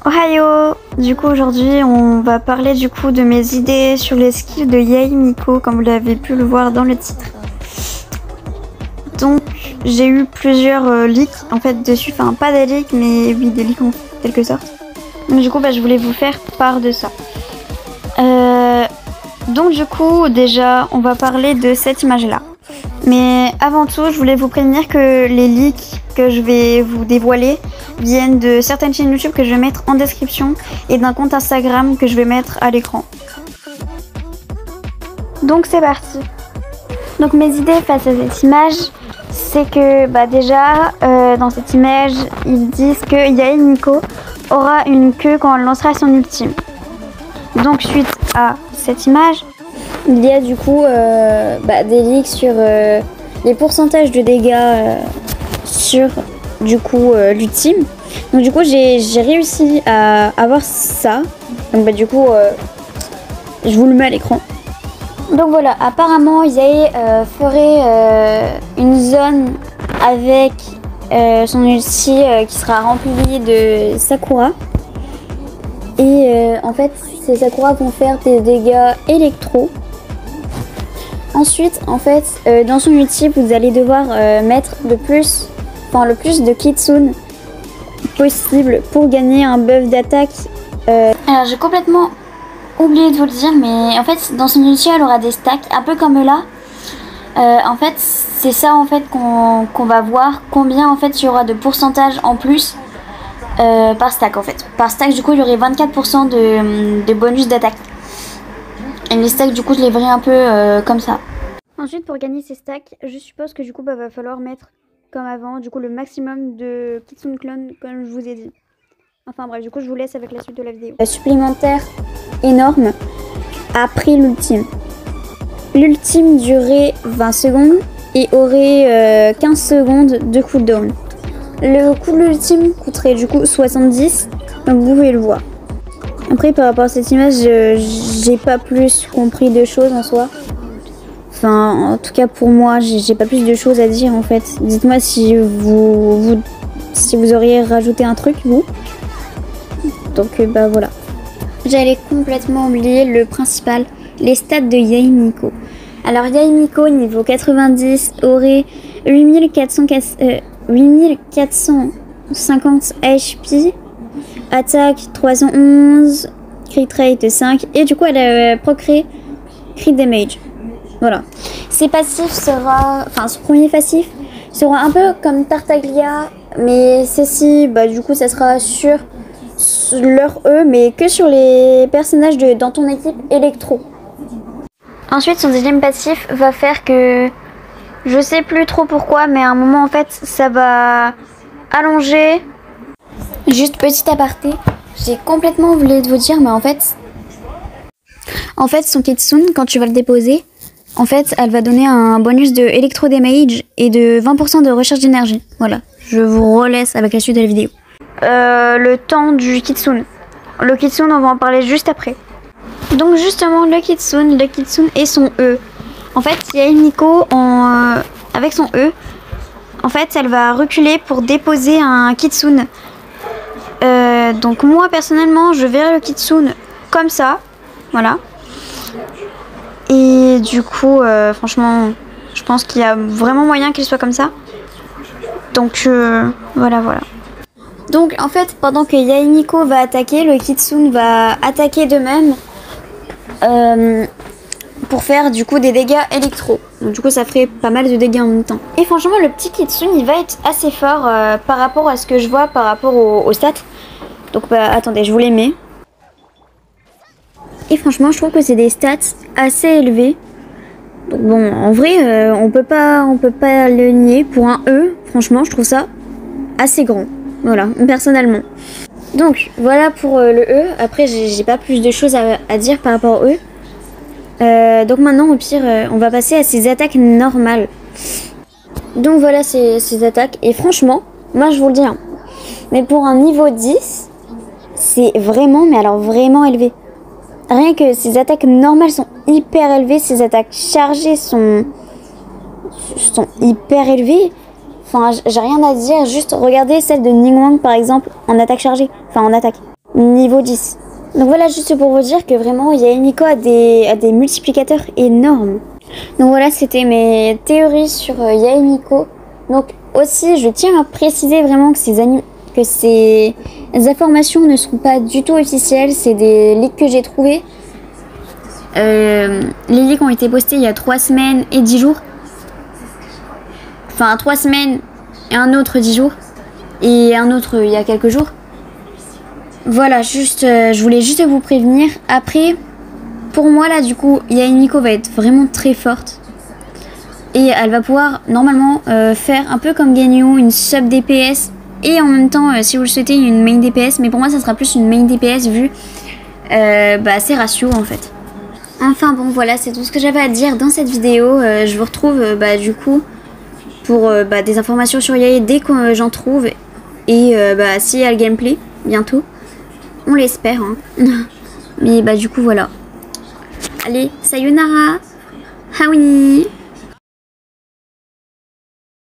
Ohayo! Du coup aujourd'hui on va parler du coup de mes idées sur les skills de Yae Miko comme vous l'avez pu le voir dans le titre. Donc j'ai eu plusieurs leaks en fait dessus, enfin pas des leaks mais oui des leaks en quelque sorte. Donc du coup je voulais vous faire part de ça. Donc du coup déjà on va parler de cette image là. Mais avant tout je voulais vous prévenir que les leaks que je vais vous dévoiler viennent de certaines chaînes YouTube que je vais mettre en description et d'un compte Instagram que je vais mettre à l'écran. Donc c'est parti. Donc mes idées face à cette image, c'est que déjà dans cette image ils disent que Yae Miko aura une queue quand elle lancera son ultime. Donc suite à cette image, il y a du coup des leaks sur les pourcentages de dégâts sur du coup l'ultime. Donc du coup j'ai réussi à avoir ça. Donc du coup je vous le mets à l'écran. Donc voilà, apparemment Yae ferait une zone avec son ulti qui sera remplie de Sakura. Et en fait ces Sakura vont faire des dégâts électro. Ensuite en fait dans son ulti vous allez devoir mettre le plus de Kitsune possible pour gagner un buff d'attaque. Alors j'ai complètement oublié de vous le dire, mais en fait dans son ulti elle aura des stacks un peu comme là. En fait c'est ça en fait qu'on va voir combien en fait il y aura de pourcentage en plus par stack en fait. Par stack du coup il y aurait 24% de bonus d'attaque. Et les stacks du coup je les verrai un peu comme ça. Ensuite pour gagner ces stacks je suppose que du coup va falloir mettre comme avant du coup le maximum de Kitsune clone comme je vous ai dit. Enfin bref du coup je vous laisse avec la suite de la vidéo. Supplémentaire énorme après l'ultime. L'ultime durait 20 secondes et aurait 15 secondes de cooldown. Le coût de l'ultime coûterait du coup 70, donc vous pouvez le voir. Après par rapport à cette image, j'ai pas plus compris de choses en soi. Enfin en tout cas pour moi, j'ai pas plus de choses à dire en fait. Dites-moi si vous auriez rajouté un truc vous. Donc voilà. J'allais complètement oublier le principal, les stats de Yae Miko. Alors Yae Miko niveau 90 aurait 8450 HP, attaque 311, crit rate 5 et du coup elle a procré crit damage. Voilà. Ses passifs sera, son premier passif sera un peu comme Tartaglia, mais ceci du coup ça sera sur leur E mais que sur les personnages dans ton équipe électro. Ensuite son deuxième passif va faire que je sais plus trop pourquoi mais à un moment en fait ça va allonger. Juste petit aparté, j'ai complètement oublié de vous dire mais en fait son Kitsune quand tu vas le déposer en fait elle va donner un bonus de électro damage et de 20% de recherche d'énergie. Voilà, je vous relaisse avec la suite de la vidéo. Le temps du Kitsune. Le Kitsune on va en parler juste après. Donc justement le Kitsune et son E. En fait Yae Miko avec son E, en fait elle va reculer pour déposer un Kitsune. Donc moi personnellement je verrai le Kitsune comme ça. Voilà. Et du coup franchement je pense qu'il y a vraiment moyen qu'il soit comme ça. Donc voilà. Donc en fait pendant que Yae Miko va attaquer, le Kitsune va attaquer de même pour faire du coup des dégâts électro. Donc du coup ça ferait pas mal de dégâts en même temps. Et franchement le petit Kitsune il va être assez fort par rapport à ce que je vois par rapport aux stats. Donc attendez je vous les mets. Et franchement je trouve que c'est des stats assez élevés. Donc bon en vrai on peut pas le nier. Pour un E franchement je trouve ça assez grand. Voilà personnellement. Donc voilà pour le E. Après j'ai pas plus de choses à dire par rapport au E. Donc maintenant au pire on va passer à ses attaques normales. Donc voilà ses attaques. Et franchement moi je vous le dis mais pour un niveau 10 c'est vraiment mais alors vraiment élevé. Rien que ses attaques normales sont hyper élevées. Ses attaques chargées sont hyper élevées. Enfin j'ai rien à dire. Juste regardez celle de Ningguang par exemple en attaque chargée. Enfin en attaque. niveau 10. Donc voilà, juste pour vous dire que vraiment Yae Miko a des multiplicateurs énormes. Donc voilà, c'était mes théories sur Yae Miko. Donc aussi, je tiens à préciser vraiment que ces informations ne sont pas du tout officielles. C'est des leaks que j'ai trouvés. Les leaks ont été postés il y a 3 semaines et 10 jours. Enfin, 3 semaines et un autre 10 jours. Et un autre il y a quelques jours. Voilà, juste, je voulais juste vous prévenir. Après, pour moi là, du coup, Yae Miko va être vraiment très forte. Et elle va pouvoir, normalement, faire un peu comme Ganyu, une sub DPS. Et en même temps, si vous le souhaitez, une main DPS. Mais pour moi, ça sera plus une main DPS vu ses ratios, en fait. Enfin bon, voilà, c'est tout ce que j'avais à dire dans cette vidéo. Je vous retrouve, du coup, pour des informations sur Yae dès que j'en trouve. Et s'il y a le gameplay, bientôt. On l'espère, hein. Mais du coup, voilà. Allez, sayonara. Ah oui.